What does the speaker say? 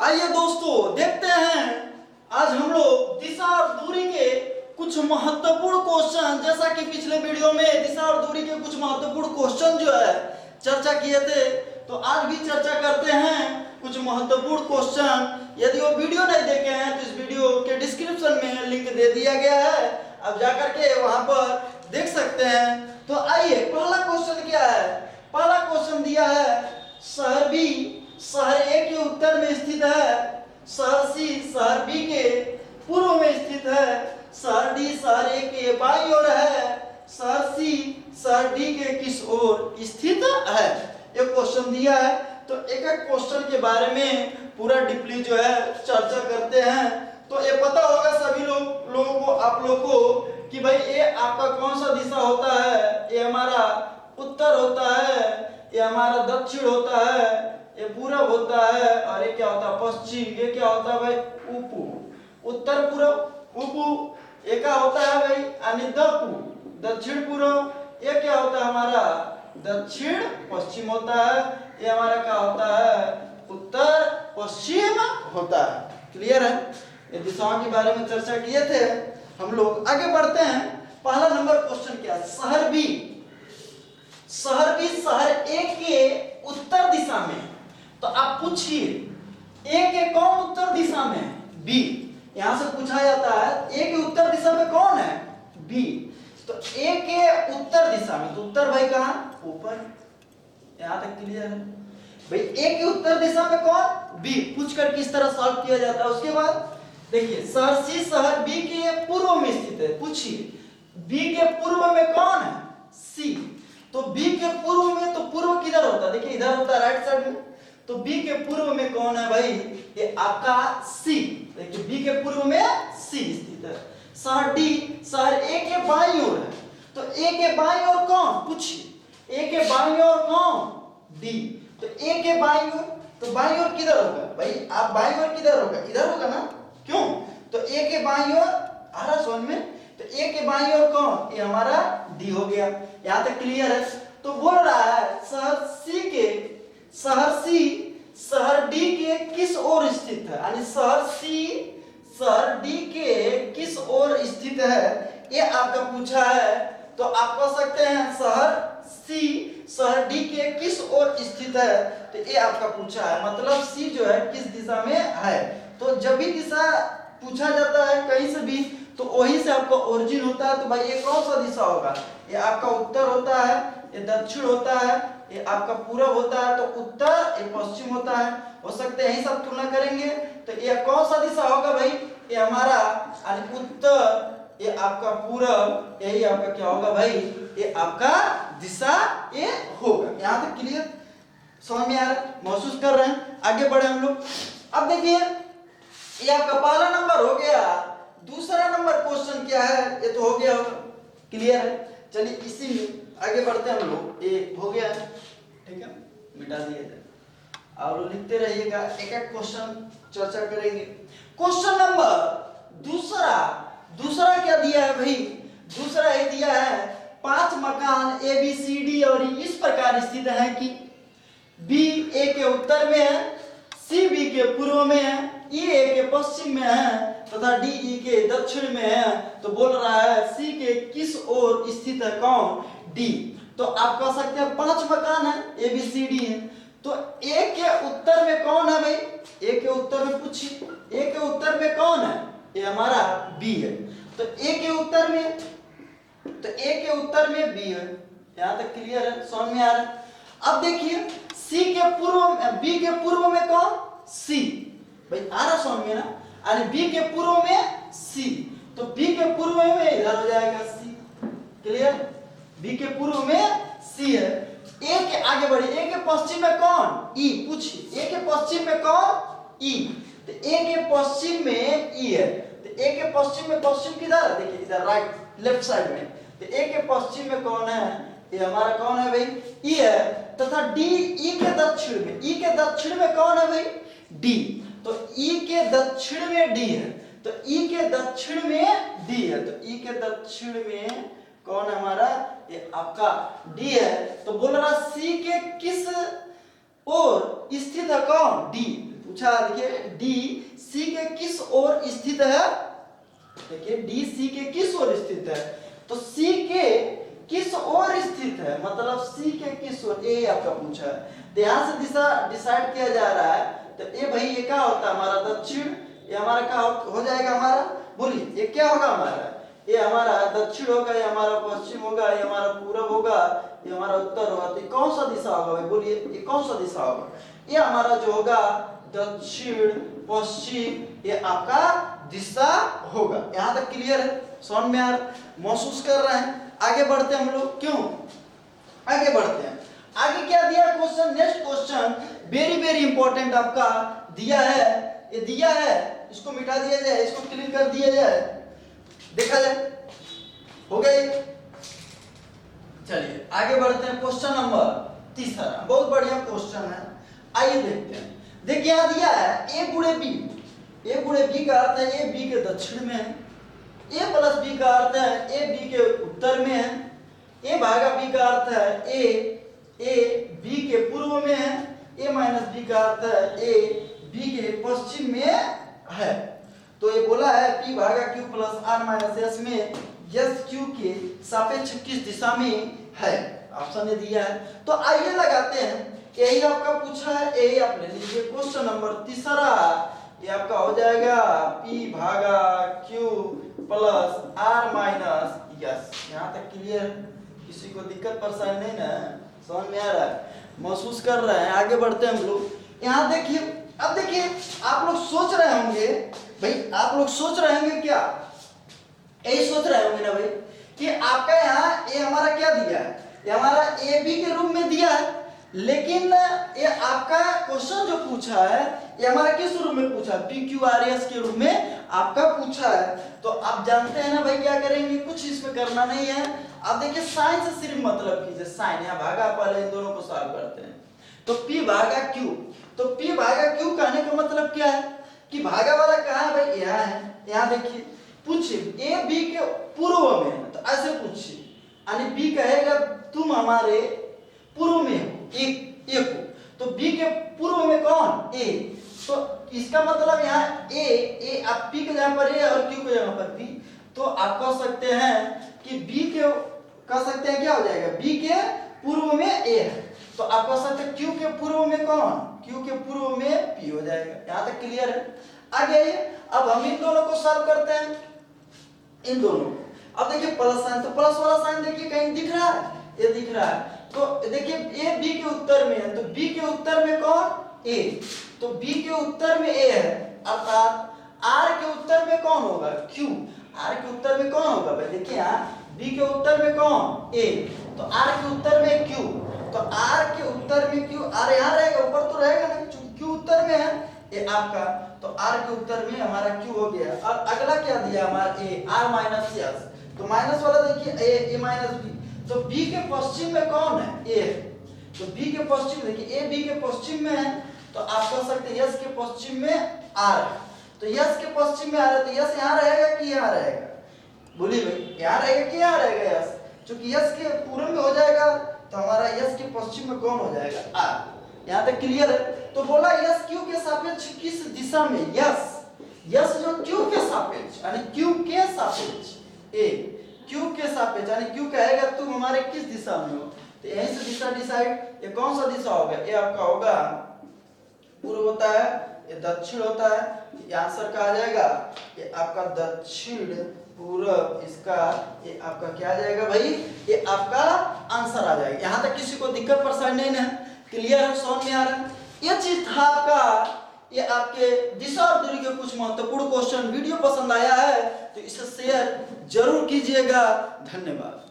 आइए दोस्तों देखते हैं आज हम लोग दिशा और दूरी के कुछ महत्वपूर्ण क्वेश्चन, जैसा कि पिछले वीडियो में दिशा और दूरी के कुछ महत्वपूर्ण क्वेश्चन जो है चर्चा किए थे, तो आज भी चर्चा करते हैं कुछ महत्वपूर्ण क्वेश्चन। यदि वो वीडियो नहीं देखे हैं तो इस वीडियो के डिस्क्रिप्शन में लिंक दे दिया गया है, अब जाकर के वहां पर देख सकते हैं। तो आइए पहला क्वेश्चन क्या है। पहला क्वेश्चन दिया है शहर बी शहर ए के उत्तर में स्थित है, शहर सी शहर बी के पूर्व में स्थित है, शहर डी शहर ए के बाईं ओर है, शहर सी शहर डी के किस ओर स्थित है। एक क्वेश्चन दिया है, तो एक एक क्वेश्चन के बारे में पूरा डीपली जो है चर्चा करते हैं। तो ये पता होगा सभी लोगों को, आप लोग को, कि भाई ये आपका कौन सा दिशा होता है। ये हमारा उत्तर होता है, ये हमारा दक्षिण होता है, ये पूरब होता है, और ये क्या होता है पश्चिम। ये क्या होता है भाई उपू, उत्तर पूर्व उपू। ये क्या होता है भाई यानी दपू, दक्षिण पूर्व। ये क्या होता है हमारा दक्षिण पश्चिम होता है। ये हमारा क्या होता है उत्तर पश्चिम होता है। क्लियर है। ये दिशाओं के बारे में चर्चा किए थे हम लोग। आगे बढ़ते हैं। पहला नंबर क्वेश्चन क्या है। शहर बी शहर ए के उत्तर दिशा में। तो आप पूछिए ए के कौन उत्तर दिशा में है? बी। यहां से पूछा जाता है ए के उत्तर दिशा में कौन है? बी। तो ए के उत्तर दिशा में, तो उत्तर भाई कहां? ऊपर। यहां तक क्लियर है भाई। ए के उत्तर दिशा में कौन? बी। पूछकर किस तरह सॉल्व किया जाता है। उसके बाद देखिए शहर सी शहर बी के पूर्व में स्थित है। पूछिए बी के पूर्व में कौन है? सी। तो बी के पूर्व में, तो पूर्व किधर होता है? देखिए इधर होता है राइट साइड में। तो बी के पूर्व में कौन है भाई? ये आपका सी। देखिए बी के पूर्व में सी स्थित है। शहर डी शहर ए के बाईं ओर है। तो ए के बाईं ओर कौन? पूछिए ए के बाईं ओर कौन? डी। तो ए के बाईं ओर, तो बाईं ओर किधर होगा भाई? आप बाईं ओर किधर होगा? इधर होगा ना। क्यों? तो ए के बाईं ओर आ रहा समझ में। तो ए के बाईं ओर कौन? ये हमारा डी हो गया। यहां तक क्लियर है। तो बोल रहा है शहर सी शहर डी के किस ओर स्थित है, यानी शहर सी शहर डी के किस ओर स्थित है, ये आपका पूछा है। तो आप कह सकते हैं शहर सी शहर डी के किस ओर स्थित है, तो ये आपका पूछा है। मतलब सी जो है किस दिशा में है। तो जब भी दिशा पूछा जाता है कहीं से भी, तो वहीं से आपका ओरिजिन होता है। तो भाई ये कौन सा दिशा होगा? ये आपका उत्तर होता है, ये दक्षिण होता है, ये आपका पूरब होता है, तो उत्तर, ये पश्चिम होता है। हो सकते हैं यही सब तुलना करेंगे। तो ये कौन सा दिशा होगा भाई? ये हमारा उत्तर, ये आपका पूरब, यही आपका क्या होगा भाई? ये आपका दिशा ये होगा। यहां तक क्लियर समझ में आ रहा है, महसूस कर रहे हैं। आगे बढ़े हम लोग। अब देखिए ये आपका पहला नंबर हो गया। दूसरा नंबर क्वेश्चन क्या है? ये तो हो गया होगा, क्लियर है। चलिए इसी में आगे बढ़ते हैं हम लोग। ये हो गया है, ठीक है, मिटा दिया जाए। और लिखते रहिएगा, एक एक क्वेश्चन चर्चा करेंगे। क्वेश्चन नंबर दूसरा क्या दिया है भाई? दूसरा ये दिया है 5 मकान ए बी सी डी और इस प्रकार स्थित है कि बी ए के उत्तर में है, सी बी के पूर्व में है, ई ए के पश्चिम में है तथा डी ई के दक्षिण में है। तो बोल रहा है सी के किस ओर स्थित है कौन? डी। तो आप कह सकते हैं 5 मकान है, ए बी सी डी है। तो ए के उत्तर में कौन है भाई? ए के उत्तर में पूछिए ए के उत्तर में कौन है? ये हमारा बी है। तो ए के उत्तर में, तो ए के उत्तर में बी है। यहां तक क्लियर है, समझ में आ रहा है। अब देखिए सी के पूर्व में, बी के पूर्व में कौन? सी। भाई आ रहा समझ में ना। यानी बी के पूर्व में सी, तो बी के पूर्व में इधर हो जाएगा सी। क्लियर। बी के पूर्व में सी है। ए के आगे बढ़े, ए के पश्चिम में कौन? ई। पूछिए ए के पश्चिम में कौन? ई। तो ए के पश्चिम में ई है। तो ए के पश्चिम में, पश्चिम किधर है? देखिए इधर राइट लेफ्ट साइड में। तो ए के पश्चिम में कौन है? ये हमारा कौन है भाई? ई है। तथा डी ई के दक्षिण में, ई के दक्षिण में कौन है भाई? डी। तो ई के दक्षिण में डी है। तो ई के दक्षिण में डी है। तो ई के दक्षिण में कौन है हमारा? ये आपका डी है। तो बोल रहा सी के किस ओर स्थित है कौन? डी। पूछा देखिए डी सी के किस ओर स्थित है। देखिए डी सी के किस ओर स्थित है, तो सी के किस ओर स्थित है मतलब सी के किस ओर, ए आपका पूछा है। तो यहाँ से दिशा डिसाइड किया जा रहा है। तो ए भाई ये क्या होता है हमारा दक्षिण, ये हमारा क्या हो जाएगा हमारा, बोलिए ये क्या होगा हमारा, ये हमारा दक्षिण होगा, ये हमारा पश्चिम होगा, ये हमारा पूरब होगा, ये हमारा उत्तर होगा। तो कौन सा दिशा होगा भाई, बोलिए ये कौन सा दिशा होगा, ये हमारा जो होगा दक्षिण पश्चिम, ये आपका दिशा होगा। यहाँ तक क्लियर है, समझ में आ रहा, महसूस कर रहे हैं। आगे बढ़ते हैं हम लोग, क्यों आगे बढ़ते हैं, आगे क्या दिया question, next question very very important आपका दिया है, ये दिया है, इसको मिटा दिया जाए, इसको क्लीन कर दिया जाए, देखा जाए, हो गए। चलिए आगे बढ़ते हैं, क्वेश्चन नंबर तीसरा, बहुत बढ़िया क्वेश्चन है, आइए देखते हैं। देखिए यहां दिया है ए गुणे बी, ए गुणे बी का अर्थ है ए बी के दक्षिण में है, ए प्लस बी का अर्थ है ए बी के उत्तर में है, ए भागा बी का अर्थ है ए बी के पूर्व में है, ए माइनस बी का अर्थ है ए बी के पश्चिम में है। तो ये बोला है P भागा Q plus R minus S में यस Q के सापेक्ष किस दिशा में है, ऑप्शन ने दिया है। तो आइए लगाते हैं, यही आपका पूछा है, यही आप ले लीजिए क्वेश्चन नंबर तीसरा, ये आपका हो जाएगा P भागा Q plus R minus yes. यहाँ तक क्लियर, किसी को दिक्कत परेशानी नहीं ना, समझ में आ रहा है, महसूस कर रहे हैं। आगे बढ़ते हैं हम लोग। यहाँ देखिए, अब देखिए आप लोग सोच रहे होंगे भाई, आप लोग सोच रहे होंगे क्या, यही सोच रहे होंगे ना भाई कि आपका यहाँ ये हमारा क्या दिया है, ये हमारा ए बी के रूप में दिया है, लेकिन ये आपका क्वेश्चन जो पूछा है ये हमारा किस रूप में पूछा है, पी क्यू आर एस के रूप में आपका पूछा है। तो आप जानते हैं ना भाई क्या करेंगे, कुछ इसमें करना नहीं है। अब देखिए साइन से सिर्फ मतलब कीजिए, साइन या भागा, पहले इन दोनों को सॉल्व करते हैं। तो P भागा Q, तो P भागा Q कहने का मतलब क्या है कि भागा वाला कहाँ है भाई, यहाँ है। यहाँ देखिए पूछिए ए बी के पूर्व में है, तो ऐसे पूछिए, यानी बी कहेगा तुम हमारे पूर्व में हो, एक को, तो बी के पूर्व में कौन, ए, तो इसका मतलब यहाँ ए आप P के जगह पर ए और Q के जगह पर B, तो आप कह सकते हैं कि B के कह सकते हैं क्या हो जाएगा, B के पूर्व में A है, तो आप कह सकते हैं Q के पूर्व में कौन, Q के पूर्व में P हो जाएगा। यहाँ तक क्लियर है। आगे आइए, अब हम इन दोनों को सॉल्व करते हैं, इन दोनों को। अब देखिए प्लस साइन, तो प्लस वाला साइन देखिए कहीं दिख रहा है, ये दिख रहा है, तो देखिए A B के उत्तर में है, तो B के उत्तर में कौन, A, तो B के उत्तर में A है, अर्थात R के उत्तर में कौन होगा, Q, R के उत्तर में कौन होगा भाई, देखिए यहाँ B के उत्तर में कौन, A, तो R के उत्तर में Q, तो R के उत्तर में Q, R यहाँ रहेगा, ऊपर तो रहेगा नहीं, Q उत्तर में है ये आपका, तो R के उत्तर में हमारा Q हो गया। और अगला क्या दिया हमारा A, R माइनस S, तो माइनस वाला देखिए A माइनस B, तो B के पश्चिम में कौन है, A, तो B के पश्चिम देखिए A B के पश्चिम में है, तो आप कह सकते हैं S के पश्चिम में R है, तो S के पश्चिम में आ रहा है, तो S यहाँ रहेगा कि यहाँ रहेगा, बोलिए भाई यहाँ रहेगा कि यहाँ रहेगा S, क्योंकि S के पूर्व में हो जाएगा, तो हमारा S के पश्चिम में कौन हो जाएगा, R। यहाँ तक क्लियर है। तो बोला S Q के सापेक्ष किस दिशा में, यस जो Q के सापेक्ष, यानी Q के सापेक्ष, A Q के सापेक्ष, यानी Q कहेगा तुम हमारे किस दिशा में हो, तो यहीं से दिशा डिसाइड, ये कौन सा दिशा होगा, ये आपका होगा पूर्व होता है, ये दक्षिण होता है, ये आंसर कहा जाएगा, ये आपका दक्षिण पूर्व, इसका ये आपका क्या आ जाएगा भाई, ये आपका आंसर आ जाएगा। यहाँ तक किसी को दिक्कत परेशानी नहीं है, क्लियर है, समझ में आ रहा है। ये चीज था आपका, ये आपके दिशा और दूरी के कुछ महत्वपूर्ण क्वेश्चन। वीडियो पसंद आया है तो इसे शेयर जरूर कीजिएगा। धन्यवाद।